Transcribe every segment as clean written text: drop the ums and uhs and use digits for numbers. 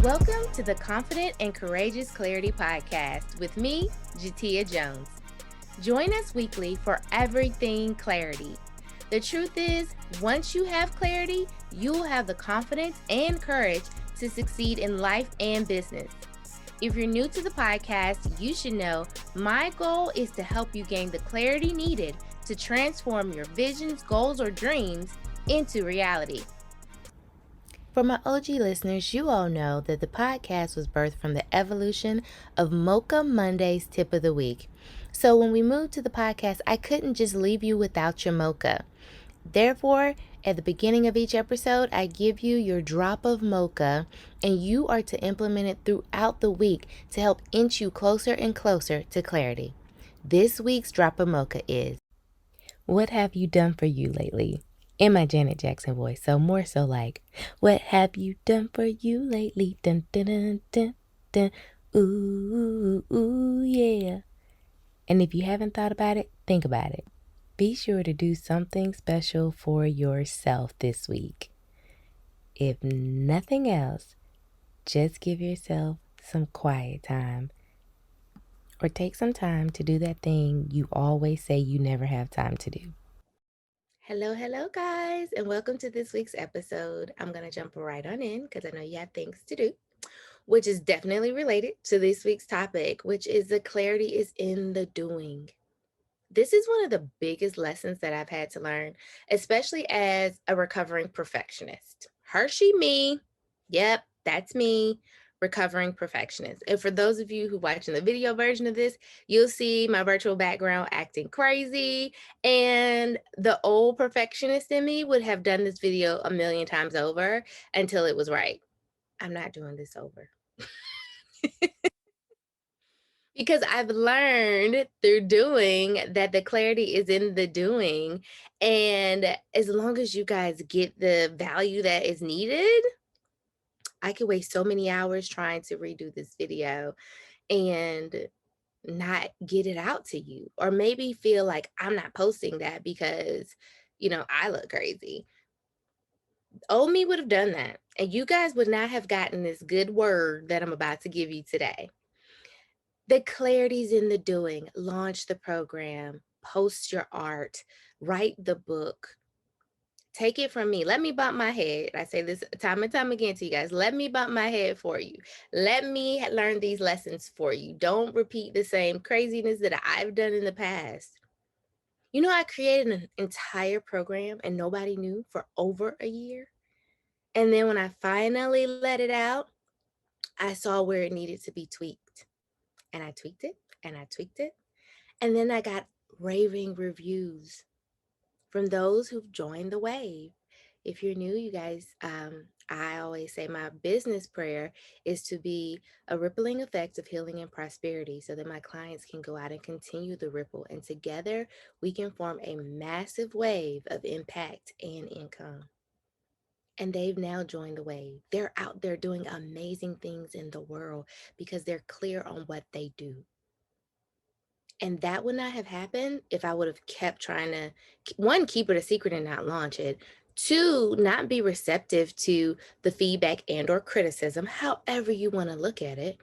Welcome to the Confident and Courageous Clarity Podcast with me, Jateya Jones. Join us weekly for everything clarity. The truth is, once you have clarity, you'll have the confidence and courage to succeed in life and business. If you're new to the podcast, you should know my goal is to help you gain the clarity needed to transform your visions, goals, or dreams into reality. For my OG listeners, you all know that the podcast was birthed from the evolution of Mocha Monday's Tip of the Week. So when we moved to the podcast, I couldn't just leave you without your mocha. Therefore, at the beginning of each episode, I give you your drop of mocha, and you are to implement it throughout the week to help inch you closer and closer to clarity. This week's drop of mocha is, what have you done for you lately? In my Janet Jackson voice, so more so like, what have you done for you lately? Dun dun dun dun dun. Ooh, ooh, yeah. And if you haven't thought about it, think about it. Be sure to do something special for yourself this week. If nothing else, just give yourself some quiet time. Or take some time to do that thing you always say you never have time to do. Hello, guys, and welcome to this week's episode. I'm going to jump right on in because I know you have things to do, which is definitely related to this week's topic, which is the clarity is in the doing. This is one of the biggest lessons that I've had to learn, especially as a recovering perfectionist. Hershey me. Yep, that's me, recovering perfectionist. And for those of you who watching the video version of this, you'll see my virtual background acting crazy. And the old perfectionist in me would have done this video a million times over until it was right. I'm not doing this over. Because I've learned through doing that the clarity is in the doing. And as long as you guys get the value that is needed, I could waste so many hours trying to redo this video and not get it out to you. Or maybe feel like I'm not posting that because, I look crazy. Old me would have done that. And you guys would not have gotten this good word that I'm about to give you today. The clarity's in the doing. Launch the program, post your art, write the book. Take it from me. Let me bump my head. I say this time and time again to you guys. Let me bump my head for you. Let me learn these lessons for you. Don't repeat the same craziness that I've done in the past. I created an entire program and nobody knew for over a year. And then when I finally let it out, I saw where it needed to be tweaked. And I tweaked it and I tweaked it. And then I got raving reviews from those who've joined the wave. If you're new, you guys, I always say my business prayer is to be a rippling effect of healing and prosperity so that my clients can go out and continue the ripple. And together we can form a massive wave of impact and income. And they've now joined the wave. They're out there doing amazing things in the world because they're clear on what they do. And that would not have happened if I would have kept trying to, one, keep it a secret and not launch it. Two, not be receptive to the feedback and or criticism, however you want to look at it.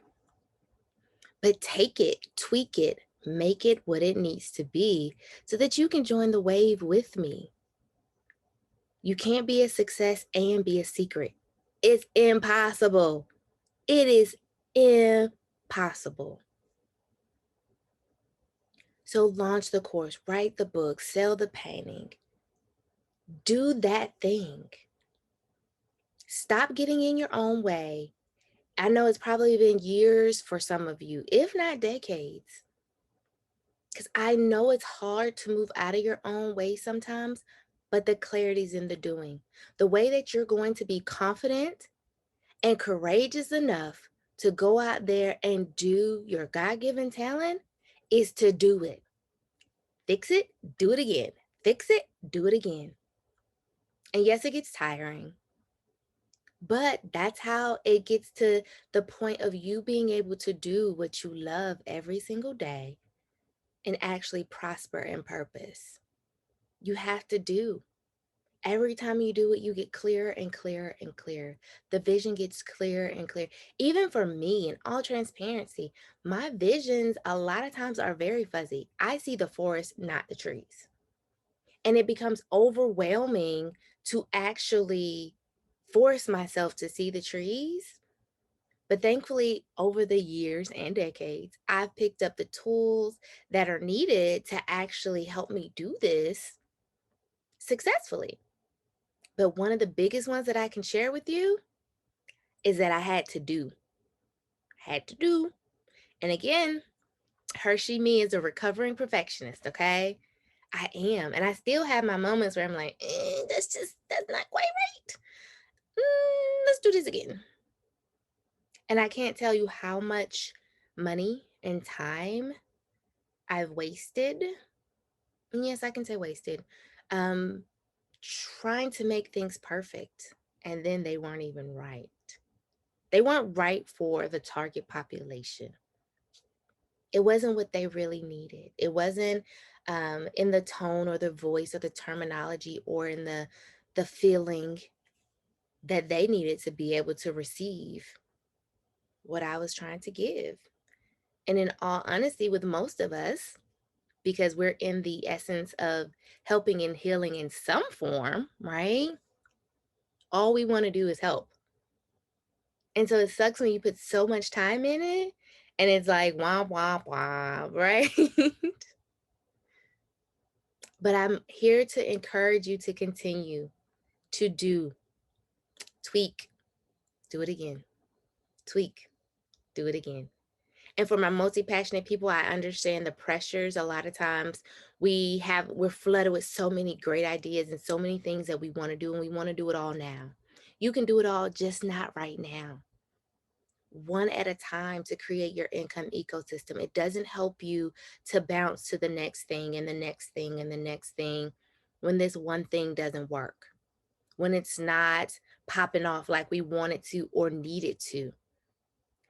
But take it, tweak it, make it what it needs to be so that you can join the wave with me. You can't be a success and be a secret. It's impossible. It is impossible. So launch the course, write the book, sell the painting. Do that thing. Stop getting in your own way. I know it's probably been years for some of you, if not decades. Because I know it's hard to move out of your own way sometimes, but the clarity's in the doing. The way that you're going to be confident and courageous enough to go out there and do your God-given talent is to do it. Fix it, do it again. Fix it, do it again. And yes, it gets tiring. But that's how it gets to the point of you being able to do what you love every single day and actually prosper in purpose. You have to do. Every time you do it, you get clearer and clearer and clearer. The vision gets clearer and clearer. Even for me, in all transparency, my visions a lot of times are very fuzzy. I see the forest, not the trees. And it becomes overwhelming to actually force myself to see the trees. But thankfully, over the years and decades, I've picked up the tools that are needed to actually help me do this successfully. But one of the biggest ones that I can share with you is that I had to do. Had to do. And again, Hershey me is a recovering perfectionist, okay? I am. And I still have my moments where I'm like, that's not quite right. Let's do this again. And I can't tell you how much money and time I've wasted. Yes, I can say wasted. Um, Trying to make things perfect. And then they weren't even right. They weren't right for the target population. It wasn't what they really needed. It wasn't in the tone or the voice or the terminology or in the feeling that they needed to be able to receive what I was trying to give. And in all honesty, with most of us, because we're in the essence of helping and healing in some form, right? All we want to do is help. And so it sucks when you put so much time in it and it's like womp womp womp, right? But I'm here to encourage you to continue to do, tweak, do it again, tweak, do it again. And for my multi-passionate people, I understand the pressures. A lot of times we're flooded with so many great ideas and so many things that we want to do, and we want to do it all now. You can do it all, just not right now. One at a time to create your income ecosystem. It doesn't help you to bounce to the next thing and the next thing and the next thing when this one thing doesn't work, when it's not popping off like we want it to or need it to.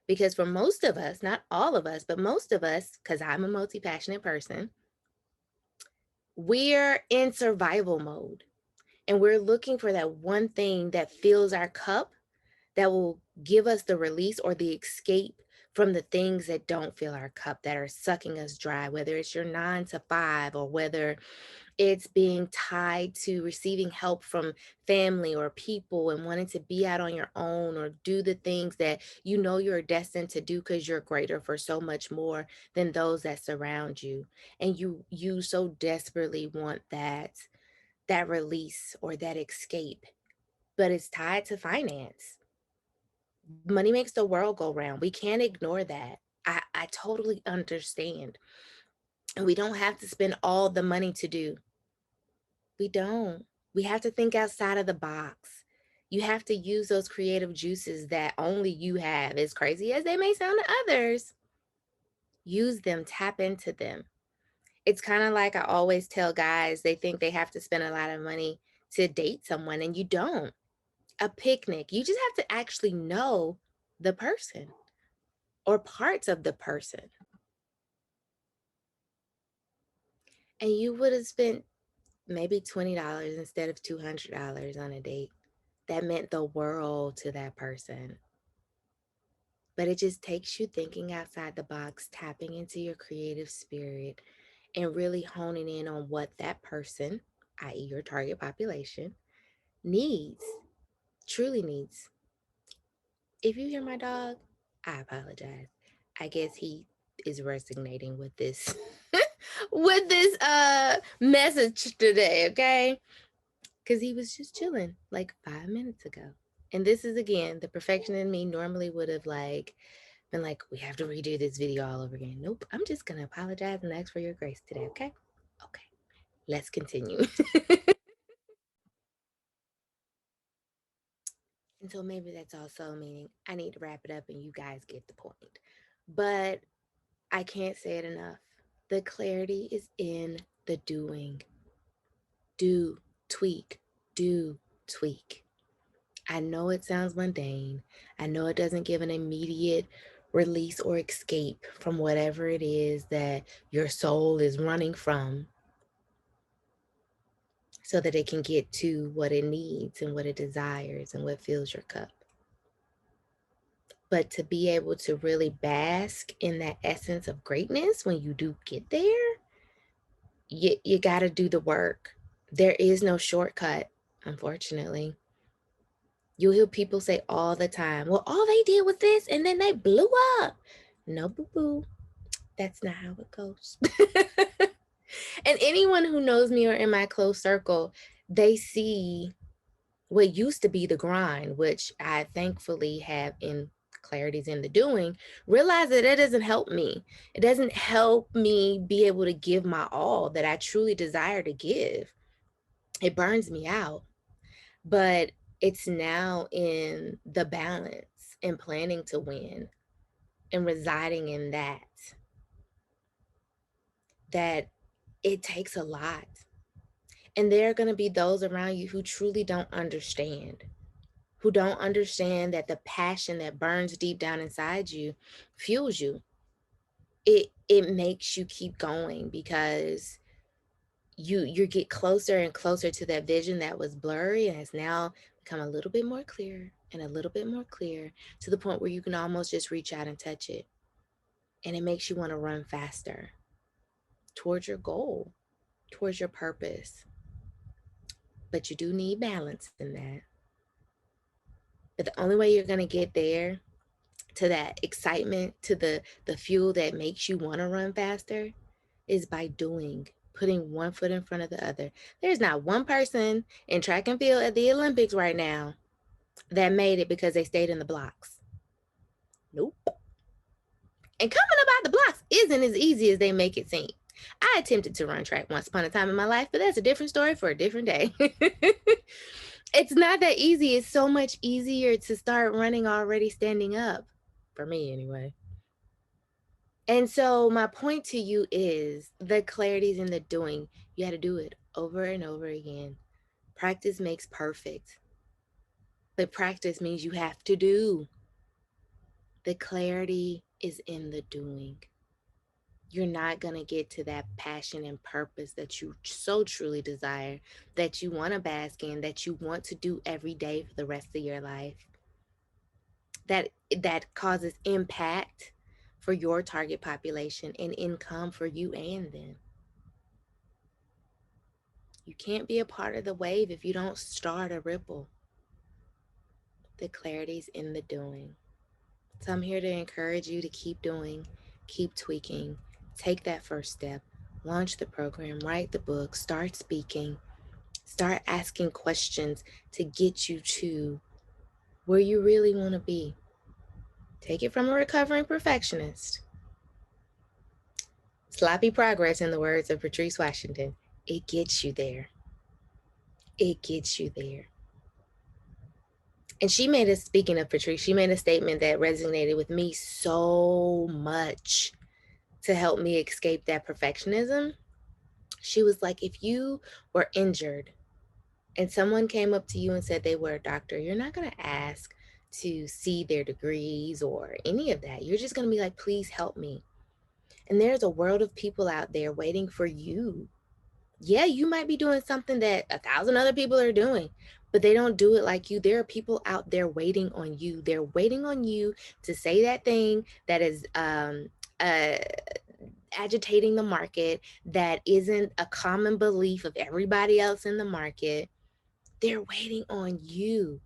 Because for most of us, not all of us, but most of us, because I'm a multi passionate person, we're in survival mode and we're looking for that one thing that fills our cup that will give us the release or the escape from the things that don't fill our cup, that are sucking us dry, whether it's your 9 to 5 or whether it's being tied to receiving help from family or people and wanting to be out on your own or do the things that you know you're destined to do because you're greater for so much more than those that surround you. And you so desperately want that release or that escape, but it's tied to finance. Money makes the world go round. We can't ignore that. I totally understand. And we don't have to spend all the money to do. We don't. We have to think outside of the box. You have to use those creative juices that only you have, as crazy as they may sound to others. Use them, tap into them. It's kind of like I always tell guys, they think they have to spend a lot of money to date someone, and you don't. A picnic, you just have to actually know the person or parts of the person. And you would have spent maybe $20 instead of $200 on a date. That meant the world to that person. But it just takes you thinking outside the box, tapping into your creative spirit, and really honing in on what that person, i.e., your target population, needs, truly needs. If you hear my dog, I apologize. I guess he is resonating with this with this message today, okay? Because he was just chilling like 5 minutes ago. And this is again the perfection in me normally would have like been like, we have to redo this video all over again. Nope, I'm just gonna apologize and ask for your grace today, okay? Okay, let's continue. And so maybe that's also meaning I need to wrap it up and you guys get the point. But I can't say it enough. The clarity is in the doing. Do, tweak, do, tweak. I know it sounds mundane. I know it doesn't give an immediate release or escape from whatever it is that your soul is running from. so that it can get to what it needs and what it desires and what fills your cup. But to be able to really bask in that essence of greatness when you do get there, you got to do the work. There is no shortcut, unfortunately. You'll hear people say all the time, well, all they did was this and then they blew up. No, boo boo. That's not how it goes. And anyone who knows me or in my close circle, they see what used to be the grind, which I thankfully have in clarities in the doing, realize that it doesn't help me. It doesn't help me be able to give my all that I truly desire to give. It burns me out. But it's now in the balance and planning to win and residing in that it takes a lot. And there are going to be those around you who truly don't understand, who don't understand that the passion that burns deep down inside you fuels you. It makes you keep going because you get closer and closer to that vision that was blurry and has now become a little bit more clear and a little bit more clear to the point where you can almost just reach out and touch it. And it makes you want to run faster towards your goal, towards your purpose. But you do need balance in that. But the only way you're going to get there, to that excitement, to the fuel that makes you want to run faster, is by doing, putting one foot in front of the other. There's not one person in track and field at the Olympics right now that made it because they stayed in the blocks. Nope. And coming up out the blocks isn't as easy as they make it seem. I attempted to run track once upon a time in my life, but that's a different story for a different day. It's not that easy. It's so much easier to start running already standing up, for me anyway. And so my point to you is the clarity's in the doing. You got to do it over and over again. Practice makes perfect. But practice means you have to do. The clarity is in the doing. You're not going to get to that passion and purpose that you so truly desire, that you want to bask in, that you want to do every day for the rest of your life. That causes impact for your target population and income for you and them. You can't be a part of the wave if you don't start a ripple. The clarity's in the doing. So I'm here to encourage you to keep doing, keep tweaking, take that first step, launch the program, write the book, start speaking, start asking questions to get you to where you really want to be. Take it from a recovering perfectionist. Sloppy progress, in the words of Patrice Washington. It gets you there. It gets you there. And speaking of Patrice, she made a statement that resonated with me so much to help me escape that perfectionism. She was like, if you were injured and someone came up to you and said they were a doctor, you're not going to ask to see their degrees or any of that. You're just going to be like, please help me. And there's a world of people out there waiting for you. Yeah, you might be doing something that 1,000 other people are doing, but they don't do it like you. There are people out there waiting on you. They're waiting on you to say that thing that is agitating the market, that isn't a common belief of everybody else in the market. They're waiting on you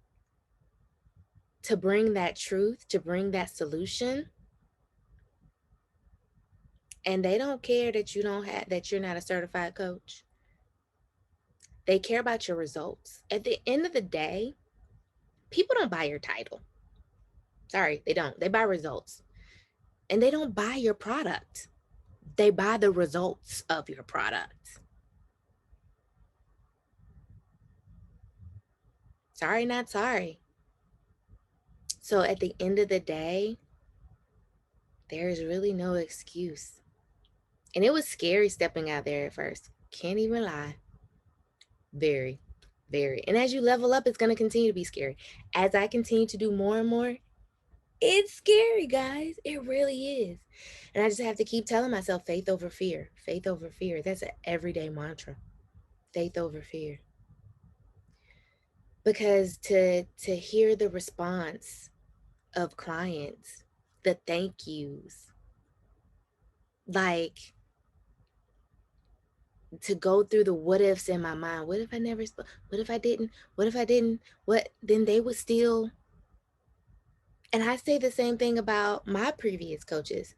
to bring that truth, to bring that solution. And they don't care that you're not a certified coach. They care about your results. At the end of the day, people don't buy your title. Sorry, they don't. They buy results. And they don't buy your product. They buy the results of your product. Sorry, not sorry. So at the end of the day, there is really no excuse. And it was scary stepping out there at first. Can't even lie. Very, very. And as you level up, it's going to continue to be scary. As I continue to do more and more, it's scary, guys. It really is. And I just have to keep telling myself faith over fear, faith over fear. That's an everyday mantra. Faith over fear. because to hear the response of clients, the thank yous, like to go through the what ifs in my mind. What if I never spoke? What if I didn't? What if I didn't? What then they would still. And I say the same thing about my previous coaches,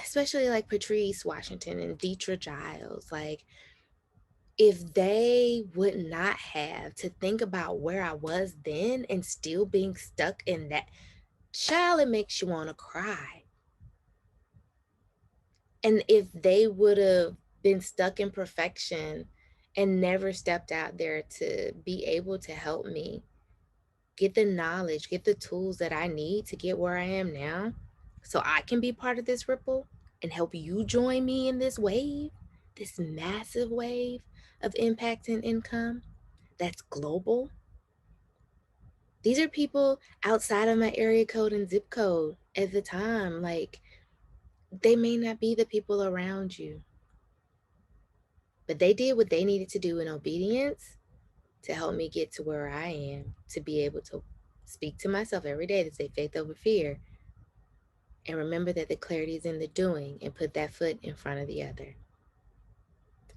especially like Patrice Washington and Deetra Giles. Like, if they would not have to think about where I was then and still being stuck in that, child, it makes you want to cry. And if they would have been stuck in perfection and never stepped out there to be able to help me get the knowledge, get the tools that I need to get where I am now, so I can be part of this ripple and help you join me in this wave, this massive wave of impact and income that's global. These are people outside of my area code and zip code at the time. Like, they may not be the people around you, but they did what they needed to do in obedience to help me get to where I am, to be able to speak to myself every day to say faith over fear, and remember that the clarity is in the doing, and put that foot in front of the other,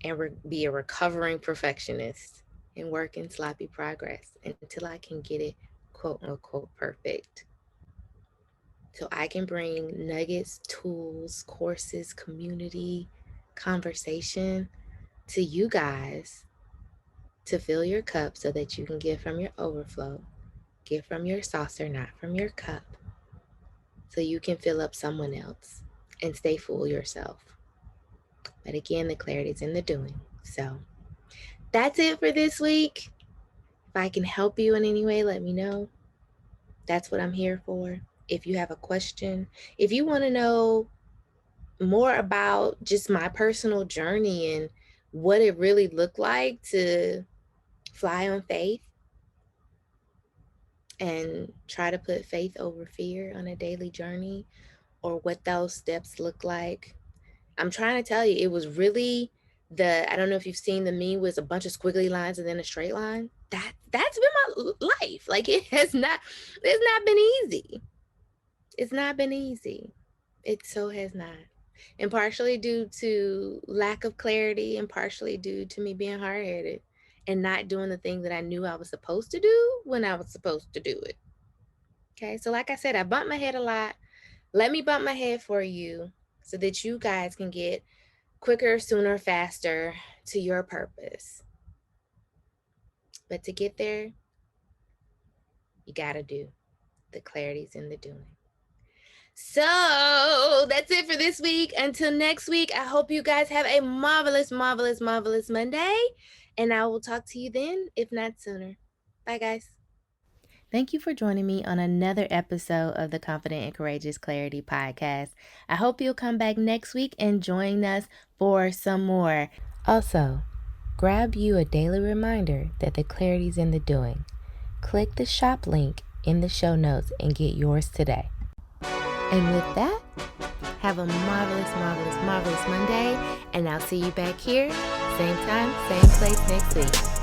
and be a recovering perfectionist and work in sloppy progress until I can get it quote unquote perfect. So I can bring nuggets, tools, courses, community, conversation to you guys to fill your cup so that you can give from your overflow, give from your saucer, not from your cup, so you can fill up someone else and stay full yourself. But again, the clarity is in the doing. So that's it for this week. If I can help you in any way, let me know. That's what I'm here for. If you have a question, if you want to know more about just my personal journey and what it really looked like to fly on faith and try to put faith over fear on a daily journey, or what those steps look like, I'm trying to tell you, it was really I don't know if you've seen the meme with a bunch of squiggly lines and then a straight line. That's been my life. Like, it's not been easy. It's not been easy. It so has not. And partially due to lack of clarity, and partially due to me being hard-headed and not doing the thing that I knew I was supposed to do when I was supposed to do it. Okay, so like I said, I bumped my head a lot. Let me bump my head for you so that you guys can get quicker, sooner, faster to your purpose. But to get there, you gotta do. The clarity's in the doing. So that's it for this week. Until next week, I hope you guys have a marvelous, marvelous, marvelous Monday. And I will talk to you then, if not sooner. Bye, guys. Thank you for joining me on another episode of the Confident and Courageous Clarity Podcast. I hope you'll come back next week and join us for some more. Also, grab you a daily reminder that the clarity's in the doing. Click the shop link in the show notes and get yours today. And with that, have a marvelous, marvelous, marvelous Monday, and I'll see you back here, same time, same place next week.